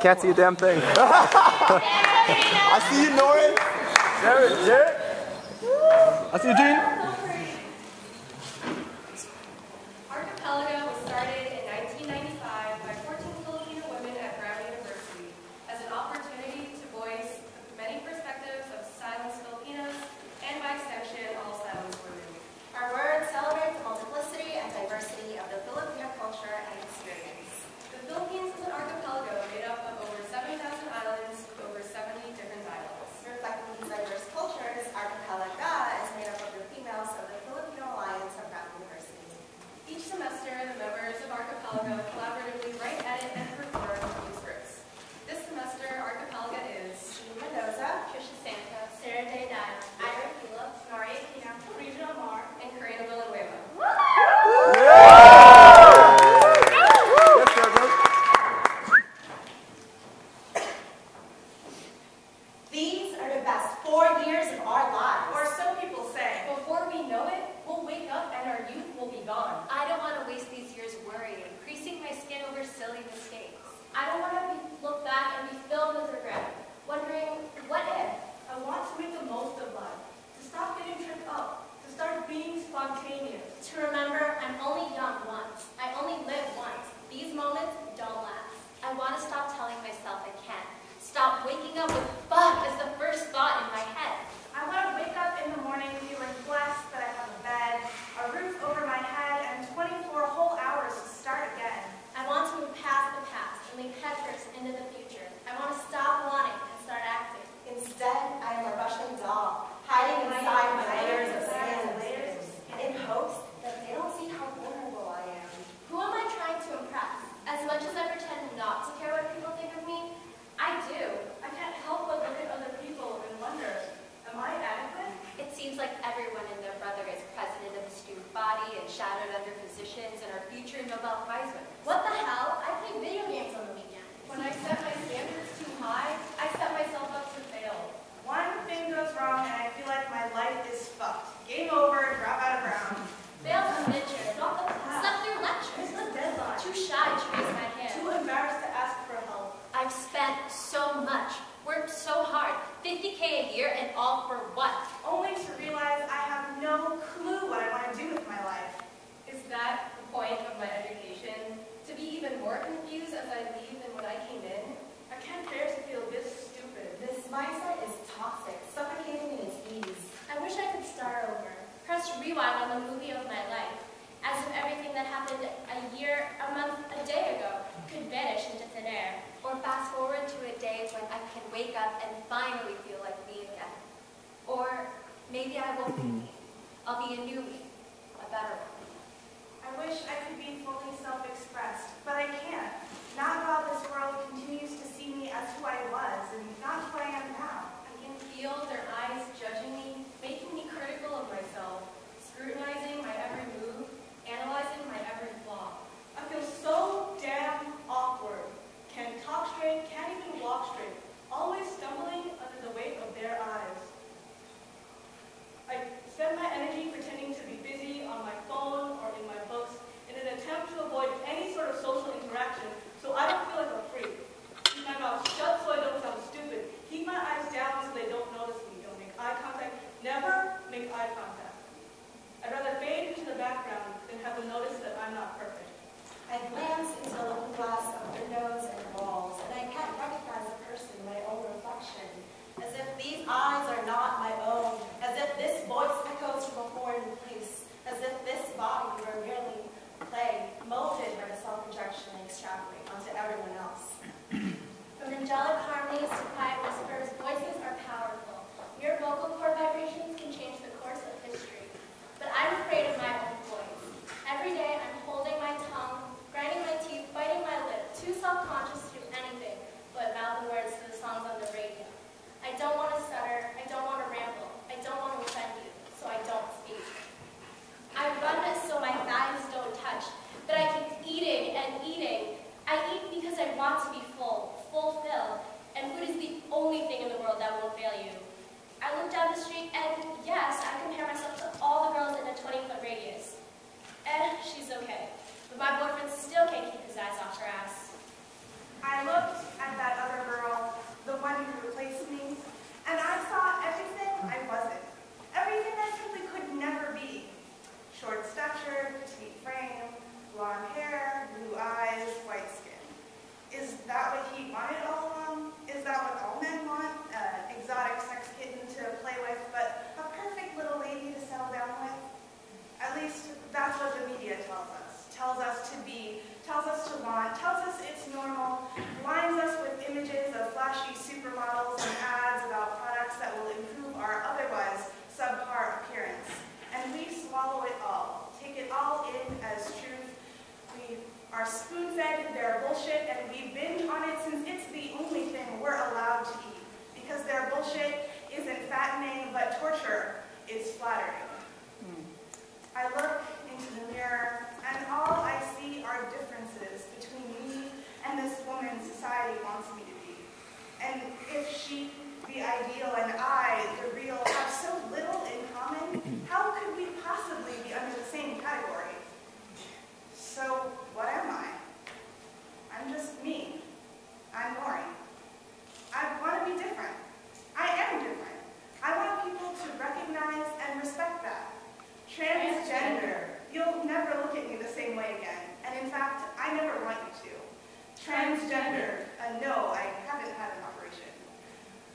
can't see a damn thing. I see you, Norin. Jared. I see you, Gene. Archipelag-a was started in 1995 by 14 Filipino women at Brown University as an opportunity to voice many perspectives of silenced Filipinos and, by extension, all silenced women. Our word celebrates the multiplicity and diversity of the Filipino culture and experience. The Philippines is an archipelago made up of over 7,000 islands with over 70 different dialects. Reflecting these diverse cultures, Archipelag-a is made up of the females of the Filipino Alliance of Brown University. Each semester, the members of Archipelag-a collaboratively write, edit, and perform new scripts. This semester, Archipelag-a is Mendoza, Trisha Santa, Sarah Day Dad, Ira Phillips, Maria Pina, Regina Mar, and Karina Villanueva. These are the best 4 years of our lives. Or so people say. Before we know it, we'll wake up and our youth will be gone. I don't want to waste these years worrying, creasing my skin over silly mistakes. I don't want to look back and be filled with regret, wondering, what if? I want to make the most of life, to stop getting tripped up, to start being spontaneous. To remember, I'm only young once. I only live once. These moments don't last. I want to stop telling myself I can't. Stop waking up with fuck as the first thought in my head. I want to wake up in the morning feeling blessed that I have a bed, a roof over my head, and 24 whole hours to start again. I want to move past the past and leap headfirst into the future. I want to stop wanting and start acting. Instead, I am a Russian doll, hiding inside my layers of skin, in hopes that they don't see how vulnerable I am. Who am I trying to impress? As much as I pretend not to care what people think of me, I do. I can't help but look at other people and wonder, am I adequate? It seems like everyone and their brother is president of a student body and shadowed under positions and are future Nobel Prize winners. What the hell? I play video games on the weekend. When I set my standards too high, I set myself up to fail. One thing goes wrong and I feel like my life is fucked. Game over, drop out of Brown. Failed from midterm. Not the past. Slept through lectures. It's the deadline. Too shy to raise my hand. Too embarrassed to ask for help. I've spent so much, worked so hard, $50K a year, and all for what? Only to realize I have no clue what I want to do with my life. Is that the point of my education? To be even more confused as I leave than when I came in? I can't bear to feel this stupid. This mindset is toxic, suffocating in its ease. I wish I could start over. Press rewind on the movie of my life. As if everything that happened a year, a month, a day ago could vanish into thin air. Or fast forward to a day when I can wake up and finally feel like me again. Or maybe I won't be me. I'll be a new me, a better one. I wish I could be fully self-expressed, but I can't. Not while this world continues to see me as who I was and not who I am now. I can feel their eyes judging me, making me critical of myself, scrutinizing my every move, analyzing my every flaw. I feel so damn awkward. Can't talk straight, can't even walk straight. Always stumbling under the weight of their eyes. I spend my energy pretending to be busy on my phone or in my books in an attempt to avoid any sort of social interaction so I don't feel like a freak. Keep my mouth shut so I don't sound stupid. Keep my eyes down so they don't notice me. Don't make eye contact. Never make eye contact. I'd rather fade into the background than have them notice that I'm not perfect. I glance into the looking glass of windows and walls, and I can't recognize a person in my own reflection. As if these eyes are not my own, as if this voice echoes from a foreign place, as if this body were merely clay, molded by the self-projection I extrapolate onto everyone else. From angelic harmonies to quiet whispers, voices are powerful. Your vocal cord vibrations can change the course of history. But I'm afraid of my own voice. Every day I'm holding my tongue, grinding my teeth, biting my lip, too self-conscious to do anything but mouth the words to the songs on the radio. I don't want to stutter, I don't want to ramble, I don't want to offend you, so I don't speak. I run so my thighs don't touch, but I keep eating and eating. I eat because I want to be fulfilled, and food is the only thing in the world that won't fail you. I look down the street and yes, I compare myself to all the girls in a 20-foot radius. And she's okay, but my boyfriend still can't keep his eyes off her ass. I looked at that other girl, the one who replaced me, and I saw everything I wasn't. Everything I simply could never be. Short stature, petite frame, blonde hair, blue eyes, white skin. Is that what he wanted all along? Is that what all men want? An exotic sex kitten to play with, but a perfect little lady to settle down with? At least that's what the media tells us. Tells us to be, tells us to want, tells us it's normal, blinds us with images of flashy supermodels and ads about products that will improve our otherwise subpar appearance. And we swallow it all, take it all in as truth. We are spoon-fed their bullshit, and we binge on it since it's the only thing we're allowed to eat. Because their bullshit isn't fattening, but torture is flattering. I look into the mirror, and all I see are differences between me and this woman society wants me to be. And if she, the ideal, and I, the real, have so little in common, how could we possibly be under the same category? So, what am I? I'm just me. I'm Lauren. I want to be different. I am different. I want people to recognize and respect that. Transgender. You'll never look at me the same way again. And in fact, I never want you to. Transgender. No, I haven't had an operation.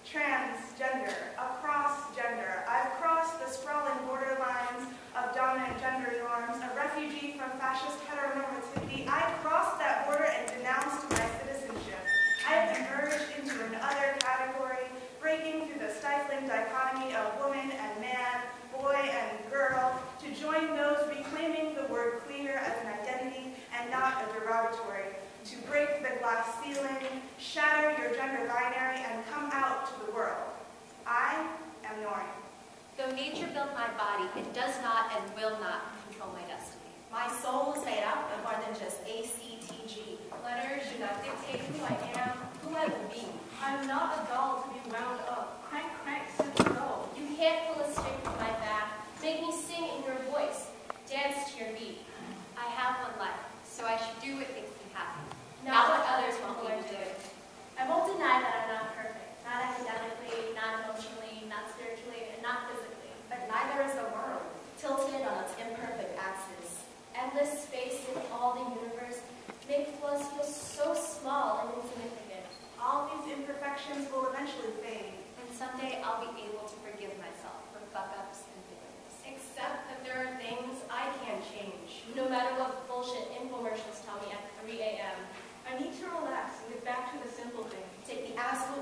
Transgender. Across gender. I've crossed the sprawling borderlines of dominant gender norms, a refugee from fascist heteronormativity. I crossed that border and denounced my citizenship. I have emerged into another category, breaking through the stifling dichotomy of woman and man, boy and girl, to join those reclaiming the word queer as an identity and not a derogatory, to break the glass ceiling, shatter your gender binary, and come out to the world. I am Nori. Though nature built my body, it does not and will not control my destiny. My soul is made up of more than just ACTG. Letters should not dictate who I am, who I will be. I'm not a doll to be wound up. Crank, crank, simple go. You can't pull a string from my back, make me sing in your voice, dance to your beat. I have one life, so I should do what makes me happy. Not what what others other want people me are to do. doing. I won't deny that I'm not perfect. Not academically, not emotionally, not spiritually, and not physically. But neither is the world, tilted on its imperfect axis. Endless space in all the universe make us feel so small and insignificant. All these imperfections will eventually fade. And someday I'll be able to forgive myself for fuck-ups and failures. Except that there are things I can't change. No matter what bullshit infomercials tell me at 3 a.m. I need to relax and get back to the simple things. Take the absolute